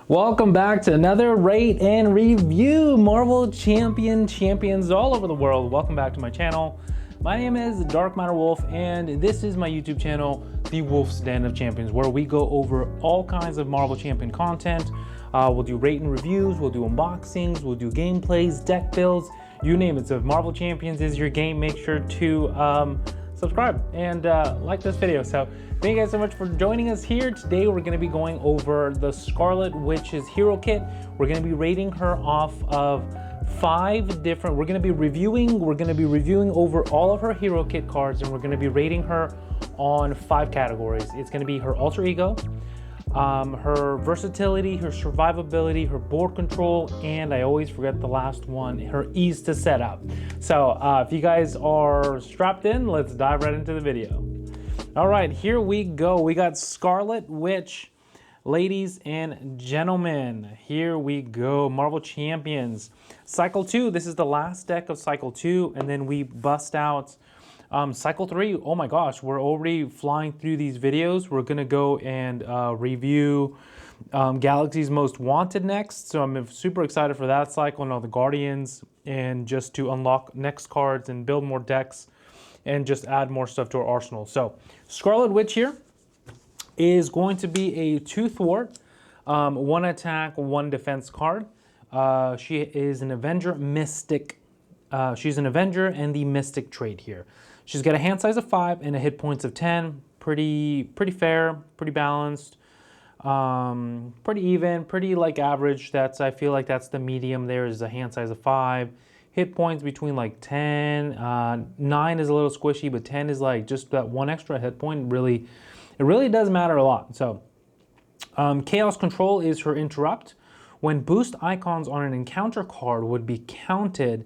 Welcome back to another rate and review. Marvel champions all over the world. Welcome back to my channel. My name is Dark Matter Wolf, and this is my YouTube channel, The Wolf's Den of Champions, where we go over all kinds of Marvel champion content. We'll do rate and reviews, we'll do unboxings, we'll do gameplays, deck builds, you name it. So if Marvel Champions is your game, make sure to subscribe and like this video. So thank you guys so much for joining us here. Today we're going to be going over the Scarlet Witch's Hero Kit. We're going to be rating her off of 5 different, we're going to be reviewing over all of her Hero Kit cards, and we're going to be rating her on 5 categories. It's going to be her alter ego, her versatility, her survivability, her board control, and I always forget the last one, her ease to set up. So if you guys are strapped in, let's dive right into the video. All right, here we go. We got Scarlet Witch. Ladies and gentlemen, here we go. Marvel Champions. Cycle 2, this is the last deck of Cycle 2, and then we bust out Cycle 3. Oh my gosh, we're already flying through these videos. We're gonna go and review Galaxy's Most Wanted next. So I'm super excited for that cycle and all the Guardians, and just to unlock next cards and build more decks and just add more stuff to our arsenal. So Scarlet Witch here is going to be a 2 thwart, 1 attack, 1 defense card. She is an Avenger Mystic. She's an Avenger and the Mystic trait here. She's got a hand size of 5 and a hit points of 10. Pretty fair, pretty balanced, pretty even, pretty like average. I feel like that's the medium there, is a hand size of 5. Hit points between like 10, 9 is a little squishy, but 10 is like just that 1 extra hit point. It really does matter a lot. So Chaos Control is her interrupt. When boost icons on an encounter card would be counted,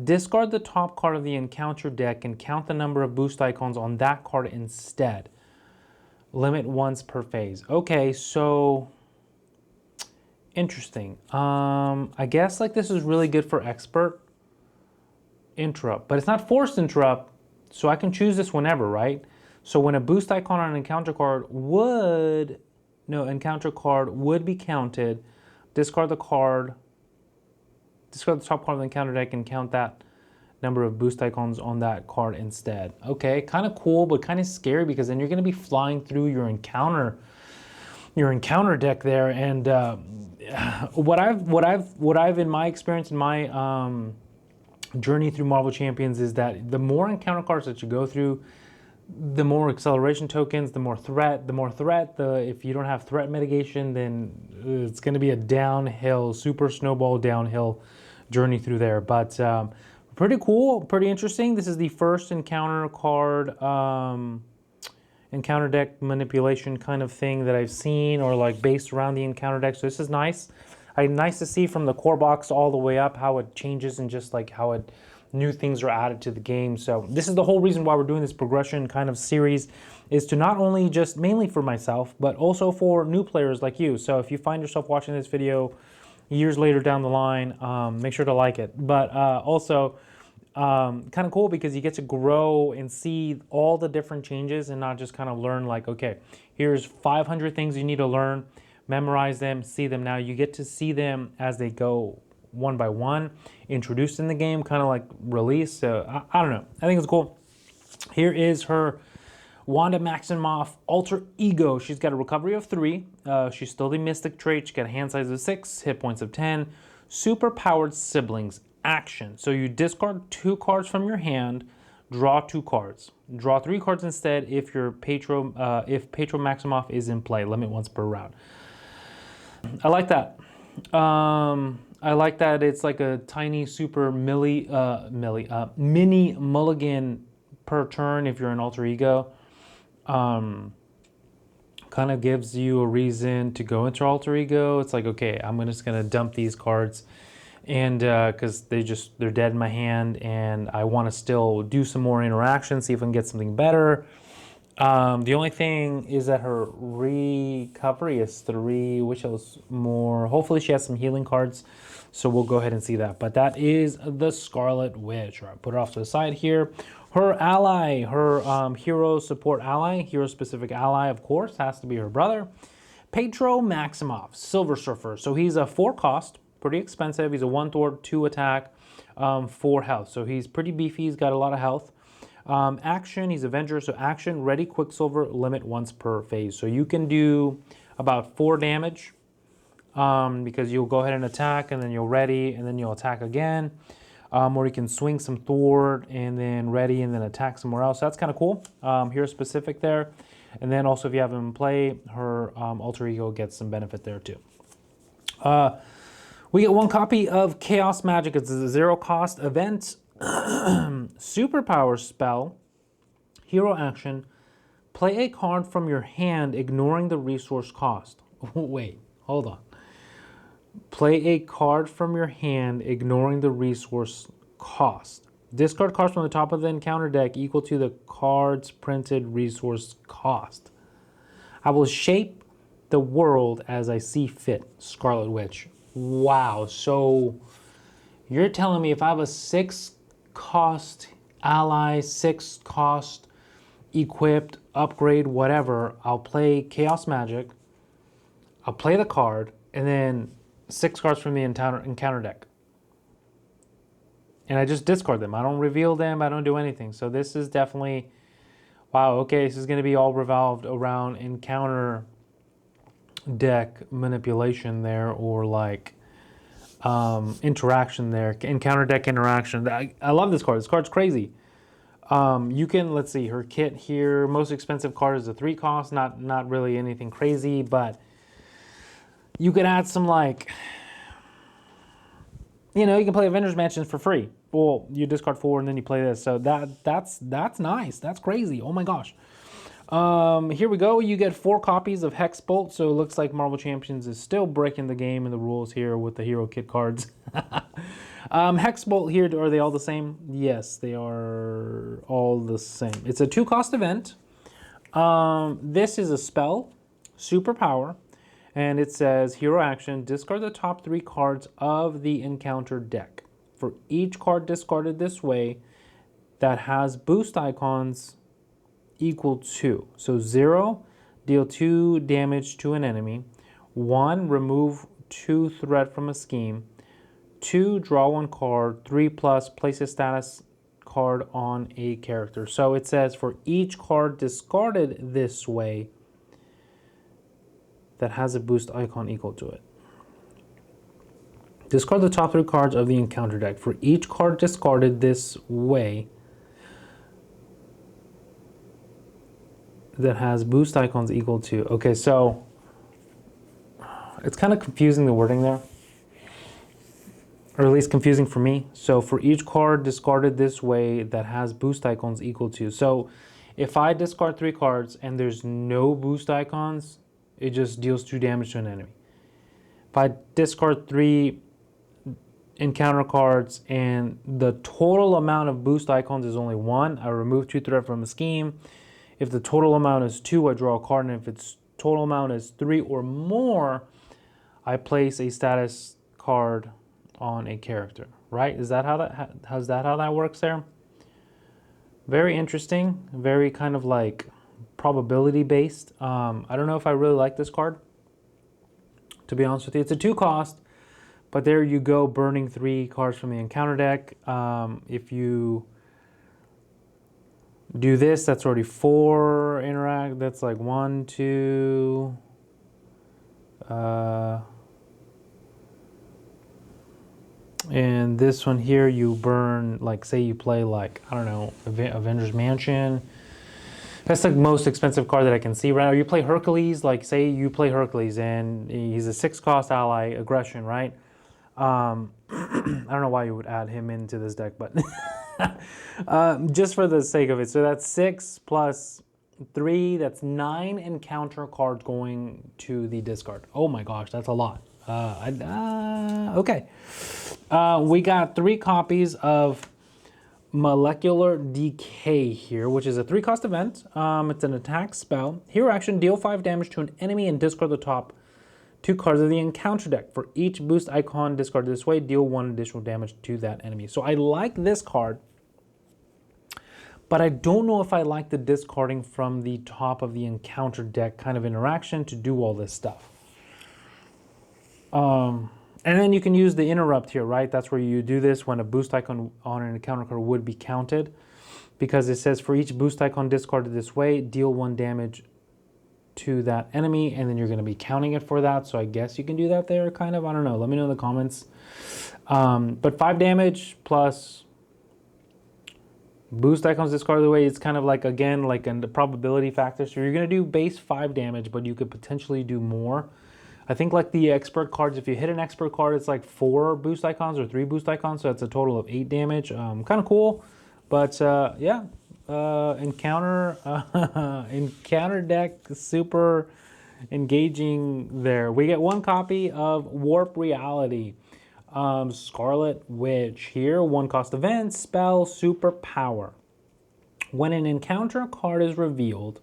discard the top card of the encounter deck and count the number of boost icons on that card instead. Limit once per phase. Okay, so interesting. I guess like this is really good for expert interrupt, but it's not forced interrupt, so I can choose this whenever, right? So when a boost icon on an encounter card would be counted, discard the top card of the encounter deck and count that number of boost icons on that card instead. Okay, kind of cool, but kind of scary, because then you're going to be flying through your encounter deck there. And what I've in my experience, in my journey through Marvel Champions, is that the more encounter cards that you go through, the more acceleration tokens, the more threat. If you don't have threat mitigation, then it's going to be a downhill, super snowball downhill journey through there. But pretty cool, pretty interesting. This is the first encounter card, encounter deck manipulation kind of thing that I've seen, or like based around the encounter deck. So this is nice. Nice to see from the core box all the way up how it changes, and just like how new things are added to the game. So this is the whole reason why we're doing this progression kind of series, is to not only just mainly for myself, but also for new players like you. So if you find yourself watching this video years later down the line, make sure to like it. But also kind of cool, because you get to grow and see all the different changes, and not just kind of learn like, okay, here's 500 things you need to learn, memorize them, see them. Now you get to see them as they go, one by one, introduced in the game, kind of like released. So I don't know, I think it's cool. Here is her Wanda Maximoff alter ego. She's got a recovery of 3. She's still the Mystic trait. She's got a hand size of 6, hit points of 10. Super powered siblings action. So you discard 2 cards from your hand, draw 2 cards. Draw 3 cards instead if your Patro Maximoff is in play. Limit once per round. I like that. I like that it's like a tiny super mini mulligan per turn if you're an alter ego. Kind of gives you a reason to go into alter ego. It's like, okay, I'm just gonna dump these cards, and because they're dead in my hand, and I want to still do some more interaction, see if I can get something better. The only thing is that her recovery is 3, which is more. Hopefully she has some healing cards, so we'll go ahead and see that. But that is the Scarlet Witch. All right, put it off to the side here. Her ally, her hero support ally, hero specific ally, of course, has to be her brother. Petro Maximov, Silver Surfer. So he's a 4 cost, pretty expensive. He's a 1 thwart, 2 attack, 4 health. So he's pretty beefy. He's got a lot of health. Action, he's Avenger. So action, ready, Quicksilver, limit once per phase. So you can do about 4 damage because you'll go ahead and attack, and then you'll ready, and then you'll attack again. Or you can swing some thwart and then ready and then attack somewhere else. So that's kind of cool. Here's specific there. And then also if you have him in play, her alter ego gets some benefit there too. We get 1 copy of Chaos Magic. It's a 0 cost event. Superpower spell. Hero action. Play a card from your hand ignoring the resource cost. Wait, hold on. Play a card from your hand, ignoring the resource cost. Discard cards from the top of the encounter deck equal to the card's printed resource cost. I will shape the world as I see fit. Scarlet Witch. Wow. So you're telling me if I have a 6 cost ally, 6 cost equipped, upgrade, whatever, I'll play Chaos Magic, I'll play the card, and then 6 cards from the encounter deck. And I just discard them. I don't reveal them. I don't do anything. So this is definitely, wow, okay, this is going to be all revolved around encounter deck manipulation there, or like interaction there. Encounter deck interaction. I love this card. This card's crazy. You can, let's see, her kit here. Most expensive card is a 3 cost. Not really anything crazy, but you could add some, like, you know, you can play Avengers Mansions for free. Well, you discard 4 and then you play this. So that's nice. That's crazy. Oh my gosh. Here we go. You get 4 copies of Hex Bolt. So it looks like Marvel Champions is still breaking the game and the rules here with the Hero Kit cards. Hex Bolt here, are they all the same? Yes, they are all the same. It's a 2 cost event. This is a spell, Superpower. And it says, hero action, discard the top 3 cards of the encounter deck. For each card discarded this way that has boost icons equal to. So 0, deal 2 damage to an enemy. 1, remove 2 threat from a scheme. 2, draw 1 card. 3 plus, place a status card on a character. So it says for each card discarded this way that has a boost icon equal to it. Discard the top 3 cards of the encounter deck. For each card discarded this way that has boost icons equal to. Okay, so it's kind of confusing, the wording there. Or at least confusing for me. So for each card discarded this way that has boost icons equal to. So if I discard 3 cards and there's no boost icons, it just deals 2 damage to an enemy. If I discard 3 encounter cards and the total amount of boost icons is only 1, I remove 2 threat from a scheme. If the total amount is 2, I draw a card, and if its total amount is 3 or more, I place a status card on a character. Right? Is that how that works there? Very interesting. Very kind of like probability based. I don't know if I really like this card, to be honest with you. It's a 2 cost, but there you go, burning 3 cards from the encounter deck. If you do this, that's already 4 interact. That's like 1, 2. And this one here, you burn, like, say you play, like, I don't know, Avengers Mansion. That's the most expensive card that I can see right now. You play Hercules, like, say you play Hercules, and he's a 6 cost ally, aggression, right? I don't know why you would add him into this deck, but just for the sake of it. So that's 6 plus 3, that's 9 encounter cards going to the discard. Oh my gosh, that's a lot. Okay. We got 3 copies of Molecular Decay here, which is a 3 cost event. It's an attack spell. Hero action, deal 5 damage to an enemy and discard the top 2 cards of the encounter deck. For each boost icon discarded this way, deal 1 additional damage to that enemy. So I like this card, But I don't know if I like the discarding from the top of the encounter deck kind of interaction to do all this stuff. And then you can use the interrupt here, right? That's where you do this when a boost icon on an encounter card would be counted. Because it says for each boost icon discarded this way, deal 1 damage to that enemy, and then you're going to be counting it for that. So I guess you can do that there, kind of. I don't know. Let me know in the comments. But 5 damage plus boost icons discarded away. It's kind of like, again, like a probability factor. So you're going to do base 5 damage, but you could potentially do more. I think like the expert cards, if you hit an expert card, it's like 4 boost icons or 3 boost icons. So that's a total of 8 damage. Kind of cool. But yeah, encounter deck, super engaging there. We get 1 copy of Warp Reality. Scarlet Witch here, 1 cost event, spell, super power. When an encounter card is revealed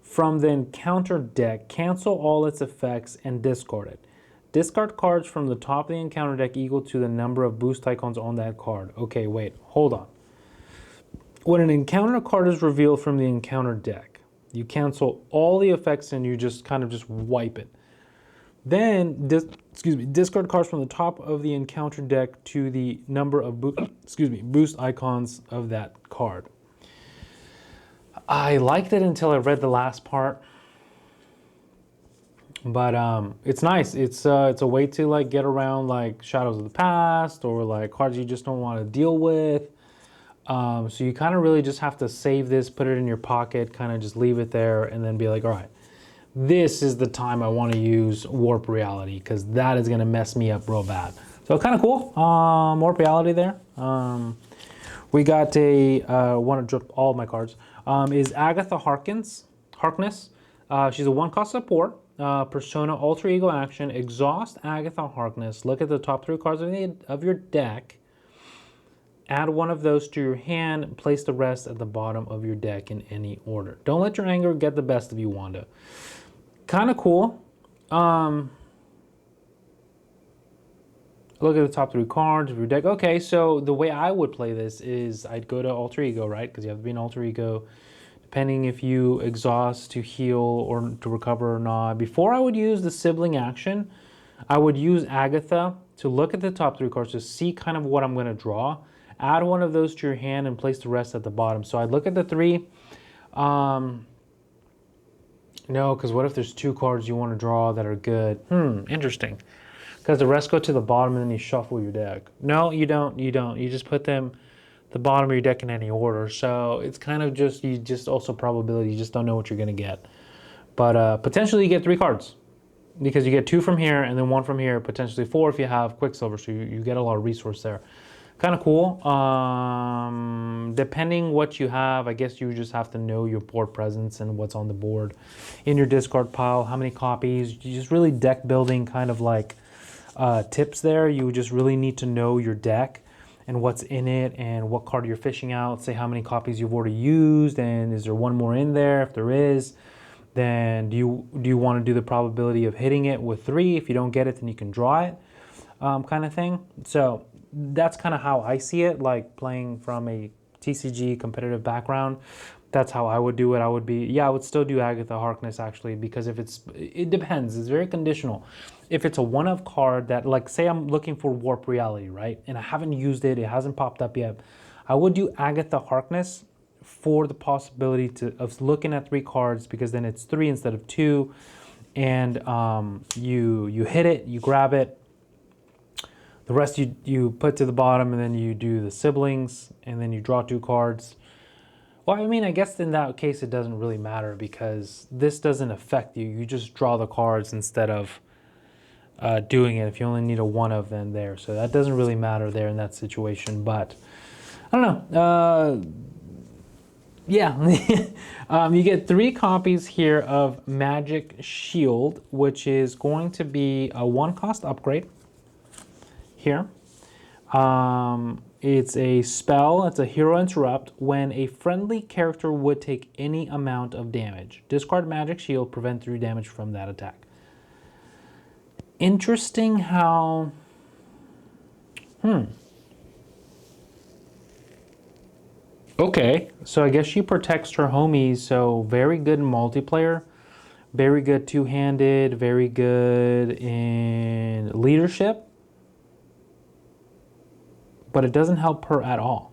from the encounter deck, cancel all its effects and discard it. Discard cards from the top of the encounter deck equal to the number of boost icons on that card. Okay, wait, hold on. When an encounter card is revealed from the encounter deck, you cancel all the effects and you just kind of just wipe it. Then, discard cards from the top of the encounter deck to the number of boost icons of that card. I liked it until I read the last part, but it's nice. It's a way to like get around like Shadows of the Past or like cards you just don't want to deal with. So you kind of really just have to save this, put it in your pocket, kind of just leave it there, and then be like, all right, this is the time I want to use Warp Reality, because that is going to mess me up real bad. So kind of cool. Warp Reality there. We got a, want to drop all of my cards, is Agatha Harkness. She's a 1-cost support. Persona Alter Ego action. Exhaust Agatha Harkness. Look at the top 3 cards of your deck. Add 1 of those to your hand. And place the rest at the bottom of your deck in any order. Don't let your anger get the best of you, Wanda. Kind of cool. Look at the top 3 cards of your deck. Okay, so the way I would play this is I'd go to Alter Ego, right? Because you have to be an Alter Ego. Depending if you exhaust to heal or to recover or not. Before I would use the sibling action, I would use Agatha to look at the top 3 cards to see kind of what I'm going to draw. Add 1 of those to your hand and place the rest at the bottom. So I'd look at the 3. No, because what if there's 2 cards you want to draw that are good? Interesting. Because the rest go to the bottom and then you shuffle your deck. No, you don't. You just put them the bottom of your deck in any order. So it's kind of just, you just also probability. You just don't know what you're going to get. But potentially you get 3 cards. Because you get 2 from here and then 1 from here. Potentially 4 if you have Quicksilver. So you get a lot of resource there. Kind of cool. Depending what you have, I guess you just have to know your board presence and what's on the board in your discard pile, how many copies. You just really deck building kind of like tips there. You just really need to know your deck and what's in it and what card you're fishing out. Say how many copies you've already used and is there 1 more in there? If there is, then do you want to do the probability of hitting it with 3? If you don't get it, then you can draw it, kind of thing. So that's kind of how I see it, like playing from a TCG competitive background. That's how I would do it. I would still do Agatha Harkness actually, because if it depends. It's very conditional. If it's a 1-of card that, like say I'm looking for Warp Reality, right? And I haven't used it, it hasn't popped up yet. I would do Agatha Harkness for the possibility of looking at 3 cards, because then it's 3 instead of 2. And you hit it, you grab it. The rest you put to the bottom, and then you do the siblings, and then you draw 2 cards. Well, I mean, I guess in that case it doesn't really matter, because this doesn't affect you. You just draw the cards instead of doing it. If you only need a 1-of, then there. So that doesn't really matter there in that situation. But I don't know. Yeah, you get 3 copies here of Magic Shield, which is going to be a 1-cost upgrade. Here. It's a spell, it's a hero interrupt. When a friendly character would take any amount of damage, discard Magic Shield, prevent 3 damage from that attack. Interesting how... Okay, so I guess she protects her homies, so very good in multiplayer, very good two-handed, very good in leadership, but it doesn't help her at all.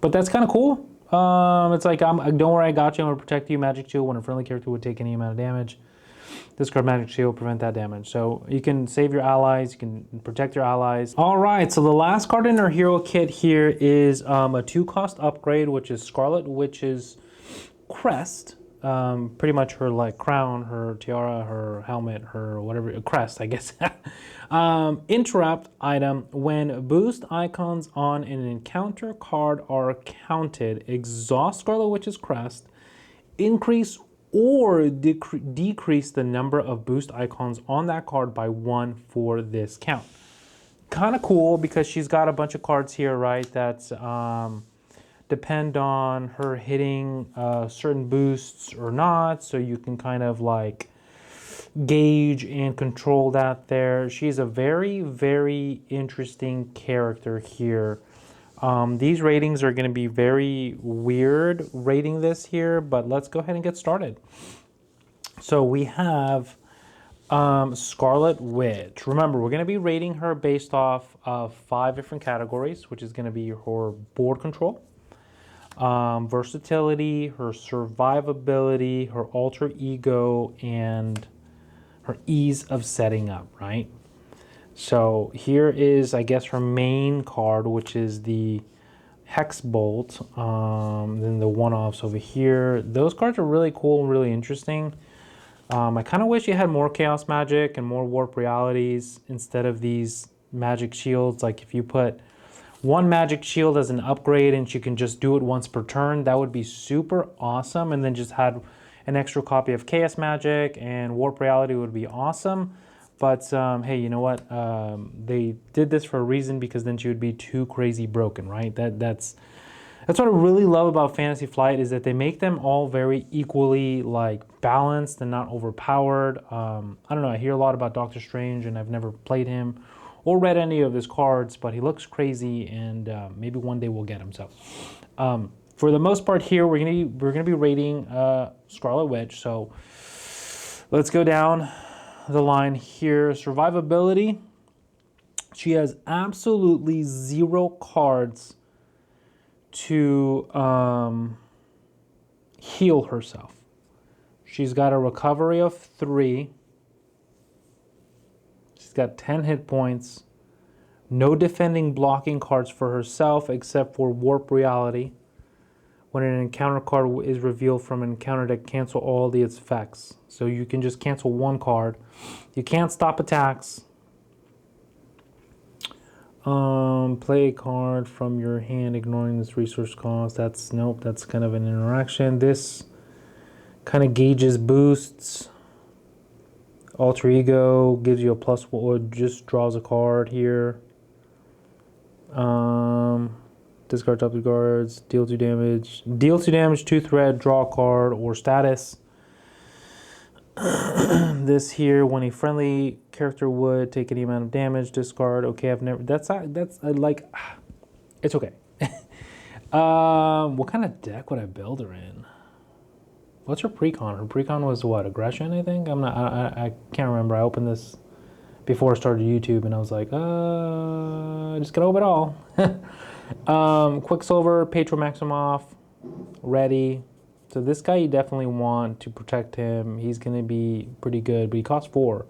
But that's kind of cool. It's like, don't worry, I got you, I'm gonna protect you, magic shield, when a friendly character would take any amount of damage. Discard magic shield, prevent that damage. So you can save your allies, you can protect your allies. All right, so the last card in our hero kit here is a 2-cost upgrade, which is Scarlet Witch's crest. Pretty much her like crown, her tiara, her helmet, her whatever, crest, I guess. Interrupt item. When boost icons on an encounter card are counted, exhaust Scarlet Witch's crest, increase or decrease the number of boost icons on that card by 1 for this count. Kind of cool because she's got a bunch of cards here, right, that depend on her hitting certain boosts or not, so you can kind of like gauge and control that there. She's a very, very interesting character here. These ratings are going to be very weird rating this here, but let's go ahead and get started. So we have Scarlet Witch. Remember, we're going to be rating her based off of 5 different categories, which is going to be her board control, versatility, her survivability, her alter ego, and her ease of setting up, right? So here is, I guess, her main card, which is the Hex Bolt. Then the one-offs over here. Those cards are really cool and really interesting. I kind of wish you had more Chaos Magic and more Warp Realities instead of these Magic Shields. Like if you put one Magic Shield as an upgrade and she can just do it once per turn, that would be super awesome. And then just had an extra copy of Chaos Magic and Warp Reality would be awesome. But hey, you know what? They did this for a reason, because then she would be too crazy broken, right? That's what I really love about Fantasy Flight, is that they make them all very equally like balanced and not overpowered. I don't know. I hear a lot about Doctor Strange, and I've never played him or read any of his cards, but he looks crazy, and maybe one day we'll get him. So for the most part here, we're gonna be rating Scarlet Witch. So let's go down the line here. Survivability. She has absolutely 0 cards to heal herself. She's got a recovery of 3. She's got 10 hit points. No defending blocking cards for herself except for Warp Reality. When an encounter card is revealed from an encounter deck, cancel all the its effects. So you can just cancel 1 card. You can't stop attacks. Play a card from your hand, ignoring this resource cost. Nope, that's kind of an interaction. This kind of gauges boosts. Alter Ego gives you a +1, or just draws a card here. Discard top 2 cards, deal 2 damage. Deal 2 damage, 2 threat, draw a card, or status. This here, when a friendly character would take any amount of damage, discard. Okay, that's like, it's okay. What kind of deck would I build her in? What's her precon? Her precon was what, aggression, I think? I can't remember. I opened this before I started YouTube, and I was like, just gonna open it all. Quicksilver, Petro Maximoff, ready. So this guy you definitely want to protect him. He's going to be pretty good, but he costs 4.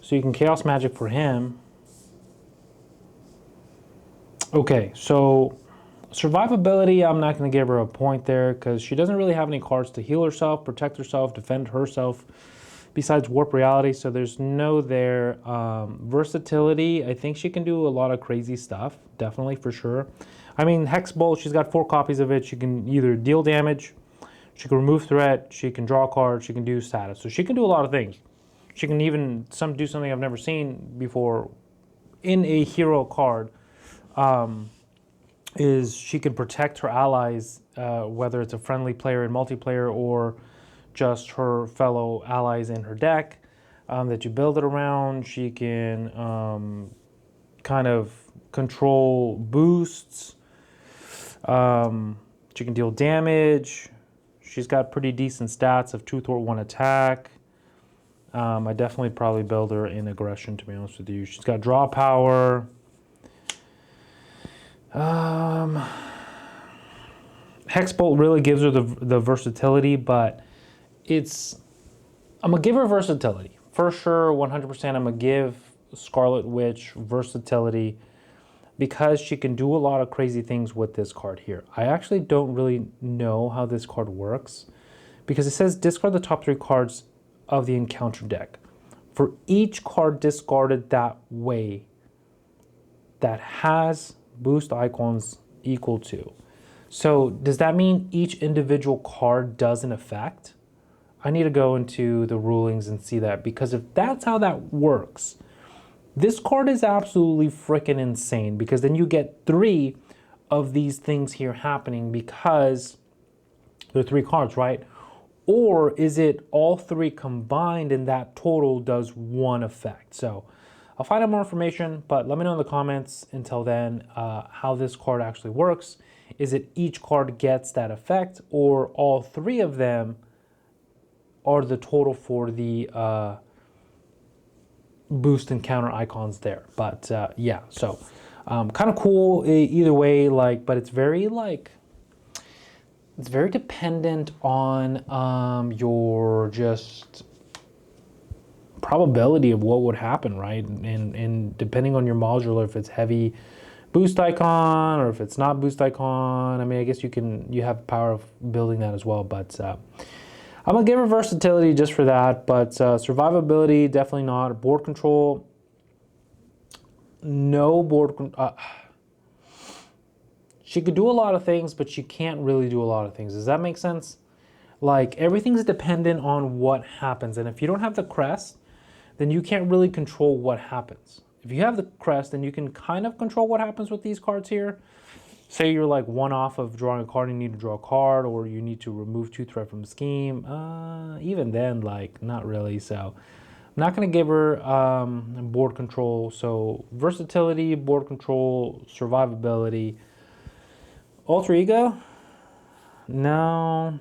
So you can Chaos Magic for him. Okay, so survivability, I'm not going to give her a point there because she doesn't really have any cards to heal herself, protect herself, defend herself, besides Warp Reality, so there's no there. Versatility, I think she can do a lot of crazy stuff, definitely, for sure. I mean, Hex Bolt, she's got 4 copies of it. She can either deal damage, she can remove threat, she can draw a card, she can do status. So she can do a lot of things. She can even do something I've never seen before in a hero card, is she can protect her allies, whether it's a friendly player in multiplayer or just her fellow allies in her deck that you build it around. She can kind of control boosts. She can deal damage. She's got pretty decent stats of 2 thwart, 1 attack. I definitely probably build her in aggression, to be honest with you. She's got draw power. Hexbolt really gives her the versatility, but I'm gonna give her versatility. For sure, 100% I'm gonna give Scarlet Witch versatility because she can do a lot of crazy things with this card here. I actually don't really know how this card works because it says discard the top 3 cards of the encounter deck. For each card discarded that way that has boost icons equal to. So does that mean each individual card does an effect? I need to go into the rulings and see that, because if that's how that works, this card is absolutely freaking insane, because then you get 3 of these things here happening because there are 3 cards, right? Or is it all 3 combined and that total does 1 effect? So I'll find out more information, but let me know in the comments until then how this card actually works. Is it each card gets that effect, or all 3 of them are the total for the boost and counter icons there? But yeah, so kind of cool either way, like, but it's very it's very dependent on your just probability of what would happen, right? And depending on your module, if it's heavy boost icon or if it's not boost icon, I mean, I guess you have power of building that as well. But I'm gonna give her versatility just for that. But survivability, definitely not. Board control, no board control. She could do a lot of things, but she can't really do a lot of things. Does that make sense? Like, everything's dependent on what happens. And if you don't have the crest, then you can't really control what happens. If you have the crest, then you can kind of control what happens with these cards here. Say you're like 1 off of drawing a card and you need to draw a card, or you need to remove 2 threat from the scheme. Even then, like, not really. So I'm not going to give her board control. So versatility, board control, survivability. Alter Ego? No.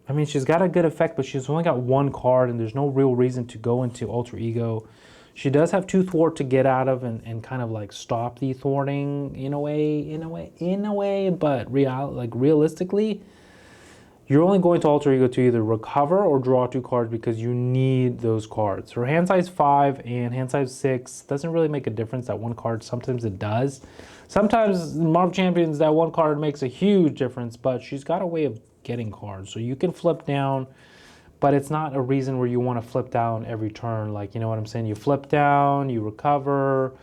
I mean, she's got a good effect, but she's only got 1 card, and there's no real reason to go into Alter Ego. She does have 2 thwart to get out of and kind of like stop the thwarting in a way, but realistically, you're only going to Alter Ego to either recover or draw 2 cards because you need those cards. Her hand size 5 and hand size 6 doesn't really make a difference, that 1 card. Sometimes it does. Sometimes in Marvel Champions, that 1 card makes a huge difference, but she's got a way of getting cards. So you can flip down, but it's not a reason where you want to flip down every turn. Like, you know what I'm saying? You flip down, you recover,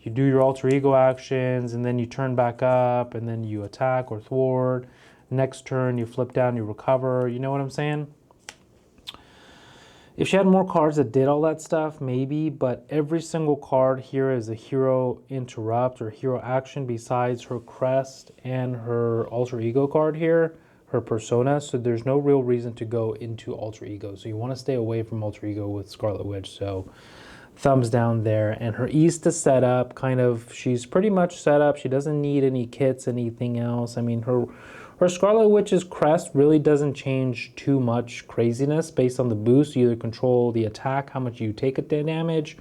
you do your Alter Ego actions, and then you turn back up, and then you attack or thwart. Next turn, you flip down, you recover. You know what I'm saying? If she had more cards that did all that stuff, maybe, but every single card here is a hero interrupt or hero action besides her crest and her Alter Ego card here, her persona. So there's no real reason to go into Alter Ego. So you want to stay away from Alter Ego with Scarlet Witch. So thumbs down there. And her East to set up, kind of, she's pretty much set up. She doesn't need any kits, anything else. I mean, her Scarlet Witch's crest really doesn't change too much craziness based on the boost. You either control the attack, how much you take at the damage,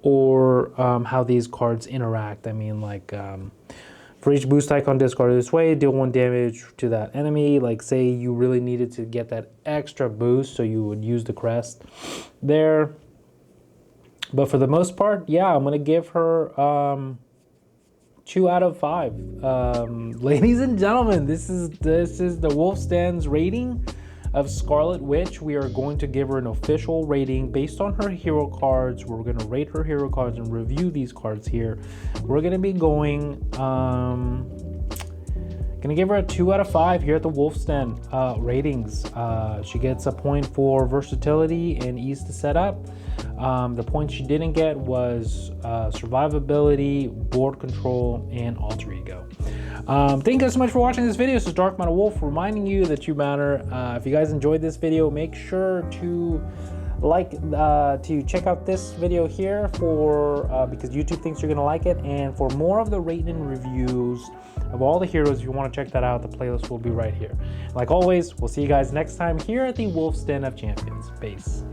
or how these cards interact. I mean, like, for each boost icon discarded this way, deal 1 damage to that enemy. Like, say you really needed to get that extra boost, so you would use the crest there. But for the most part, yeah, I'm going to give her 2 out of 5. Ladies and gentlemen, this is the Wolf's Den's rating of Scarlet Witch. We are going to give her an official rating based on her hero cards. We're going to rate her hero cards and review these cards here. We're going to be going gonna give her a 2 out of 5 here at the Wolf's Den ratings. She gets a point for versatility and ease to set up. The point she didn't get was survivability, board control, and alter ego. Thank you guys so much for watching this video. This is Dark Matter Wolf reminding you that you matter. If you guys enjoyed this video, make sure to like to check out this video here for because YouTube thinks you're gonna like it, and for more of the rate and reviews of all the heroes, if you want to check that out, the playlist will be right here. Like always, we'll see you guys next time here at the Wolf's Den of Champions base.